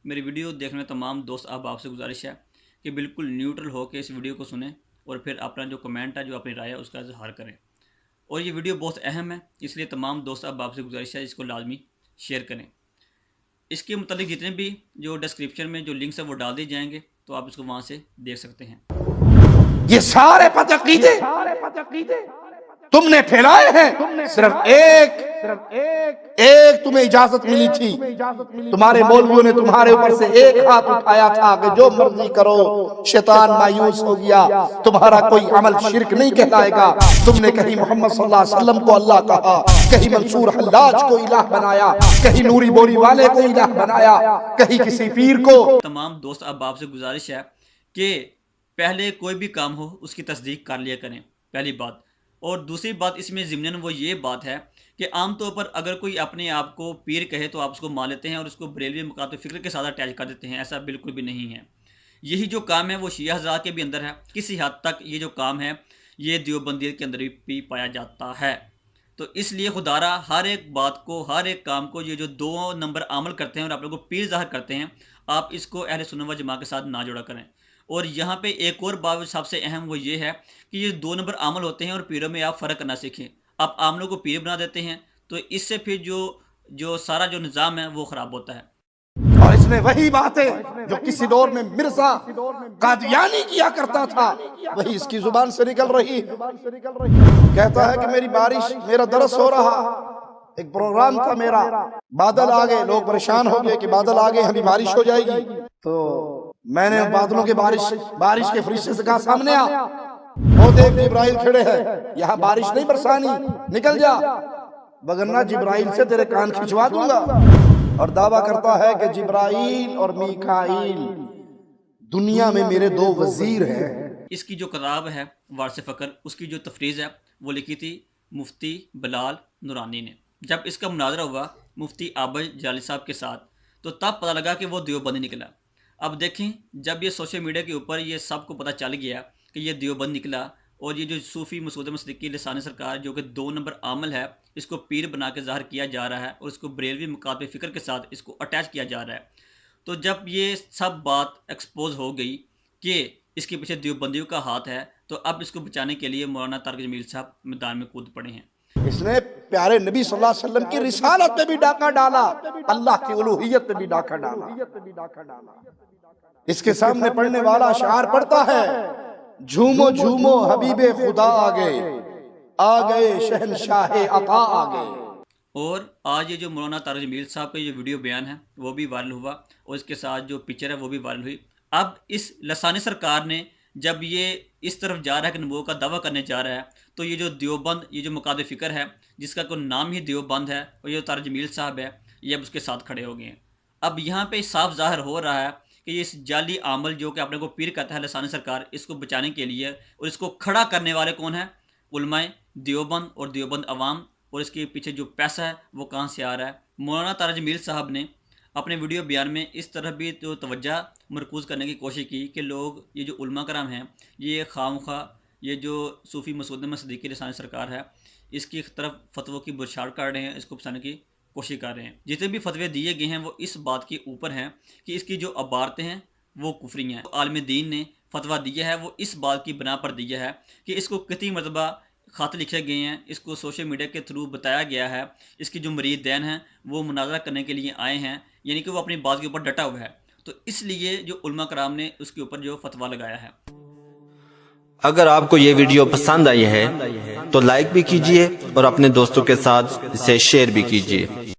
मेरी वीडियो देखने तमाम दोस्त आप से गुजारिश है कि बिल्कुल न्यूट्रल हो के इस वीडियो को सुनें और फिर अपना जो कमेंट है, जो अपनी राय है, उसका इजहार करें। और ये वीडियो बहुत अहम है, इसलिए तमाम दोस्त आप से गुजारिश है इसको लाजमी शेयर करें। इसके मुतालिक जितने भी जो डिस्क्रिप्शन में जो लिंक्स है वो डाल दिए जाएंगे, तो आप इसको वहाँ से देख सकते हैं। ये सारे पतकीदे तुमने फैलाए हैं। सिर्फ एक तुम्हें इजाजत मिली थी। तुम्हारे मौलवियों ने तुम्हारे ऊपर से एक हाथ उठाया था कि जो मर्जी करो। शैतान मायूस हो गया। तुम्हारा कोई अमल शिरक नहीं कहलाएगा। तुमने कहीं मोहम्मद सल्लल्लाहु अलैहि वसल्लम को अल्लाह कहा, कहीं मंसूर हल्लाज को इलाह बनाया, कहीं नूरी बोरी वाले को इलाह बनाया, कहीं किसी पीर को। तमाम दोस्त अब आपसे गुजारिश है कि पहले कोई भी काम हो उसकी तस्दीक कर लिया करें, पहली बात। और दूसरी बात इसमें ज़िम्नन वो ये बात है कि आम तौर पर अगर कोई अपने आप को पीर कहे तो आप उसको मान लेते हैं और उसको बरेलवी मकात फ़िक्र के साथ अटैच कर देते हैं। ऐसा बिल्कुल भी नहीं है। यही जो काम है वो शिया हज़रात के भी अंदर है। किसी हद तक ये जो काम है ये देवबंदी के अंदर भी पाया जाता है। तो इसलिए खुदारा हर एक बात को, हर एक काम को, ये जो 2 नंबर अमल करते हैं और आप लोगों को पीर ज़ाहिर करते हैं, आप इसको अहले सुन्नत व जमा के साथ ना जोड़ा करें। और यहाँ पे एक और बात सबसे अहम वो ये है कि ये 2 नंबर अमल होते हैं और पीरों में आप फ़र्क करना सीखें। आप आमलों को पीर बना देते हैं तो इससे फिर जो सारा जो निज़ाम है वो ख़राब होता है। और इसने वही बातें जो किसी दौर में मिर्जा कादियानी किया करता था, वही इसकी जुबान से निकल रही। कहता है कि मेरी बारिश, मेरा दरस हो रहा, एक प्रोग्राम था मेरा, बादल आ गए, लोग परेशान हो गए कि बादल आ गए, अभी बारिश हो जाएगी। तो मैंने बादलों के बारिश के फरिश्ते से कहा, सामने आ, वो देख जिब्राइल खड़े हैं, यहाँ बारिश नहीं बरसानी, निकल जा, वगरना जिब्राइल से तेरे कान खिंचवा दूंगा। और दावा करता है कि जिब्राइल और मीकाईल दुनिया में मेरे 2 वजीर हैं। इसकी जो किताब है वारिस फ़क्र, उसकी जो तफरीज़ है वो लिखी थी मुफ्ती बिलाल नूरानी ने। जब इसका मुनाजरा हुआ मुफ्ती आबद जाली साहब के साथ, तो तब पता लगा कि वो देवबंदी निकला। अब देखें, जब ये सोशल मीडिया के ऊपर ये सबको पता चल गया कि ये देवबंद निकला और ये जो सूफ़ी मसूद अहमद सिद्दीकी लिसानी सरकार जो कि 2 नंबर आमल है, इसको पीर बना के ज़ाहिर किया जा रहा है और इसको बरेलवी मकात फ़िक्र के साथ इसको अटैच किया जा रहा है। तो जब ये सब बात एक्सपोज हो गई कि इसके पीछे देवबंदियों का हाथ है, तो अब इसको बचाने के लिए मौलाना तारिक जमील साहब मैदान में कूद पड़े हैं। इसने प्यारे नबी सल्लल्लाहु अलैहि वसल्लम की रिसालत पे भी डाका डाला, अल्लाह की उलूहियत पे भी डाका डाला। इसके सामने पढ़ने वाला अशआर पढ़ता है, झूमो झूमो हबीबे खुदा आ गए शहनशाहे अता आ गए। और आज ये जो मौलाना तारिक जमील साहब का ये वीडियो बयान है वो भी वायरल हुआ और इसके साथ जो पिक्चर है वो भी वायरल हुई। अब इस लसानी सरकार ने जब ये इस तरफ जा रहा है कि नबूवत का दावा करने जा रहा है, तो ये जो देवबंद, ये जो मकाद फ़िक्र है जिसका कोई नाम ही देवबंद है, और ये तारिक जमील साहब है, ये अब उसके साथ खड़े हो गए हैं। अब यहाँ पे साफ ज़ाहिर हो रहा है कि ये इस जाली आमल जो कि अपने को पीर कहता है लसानी सरकार, इसको बचाने के लिए और इसको खड़ा करने वाले कौन है? उलमाए देवबंद और देवबंद अवाम। और इसके पीछे जो पैसा है वो कहाँ से आ रहा है? मौलाना तारिक जमील साहब ने अपने वीडियो बयान में इस तरह भी तो तवज्जो मरकूज़ करने की कोशिश की कि लोग, ये जो उलमा कराम हैं, ये खामखा ये जो सूफ़ी मसूद अहमद सिद्दीकी लिसानी सरकार है, इसकी तरफ फतवों की बुछाड़ कर रहे हैं, इसको फंसाने की कोशिश कर रहे हैं। जितने भी फतवे दिए गए हैं वो इस बात के ऊपर हैं कि इसकी जो अबारतें हैं वो कुफरी हैं। आलिम दीन ने फतवा दिया है वो इस बात की बना पर दिया है कि इसको कितनी मरतबा ख़त लिखे गए हैं, इसको सोशल मीडिया के थ्रू बताया गया है, इसकी जो मरीद दैन हैं वो मुनाजरा करने के लिए आए हैं, यानी कि वो अपनी बात के ऊपर डटा हुआ है। तो इसलिए जो उलमा कराम ने उसके ऊपर जो फतवा लगाया है। अगर आपको ये वीडियो पसंद आई है तो लाइक भी कीजिए और अपने दोस्तों के साथ इसे शेयर भी कीजिए।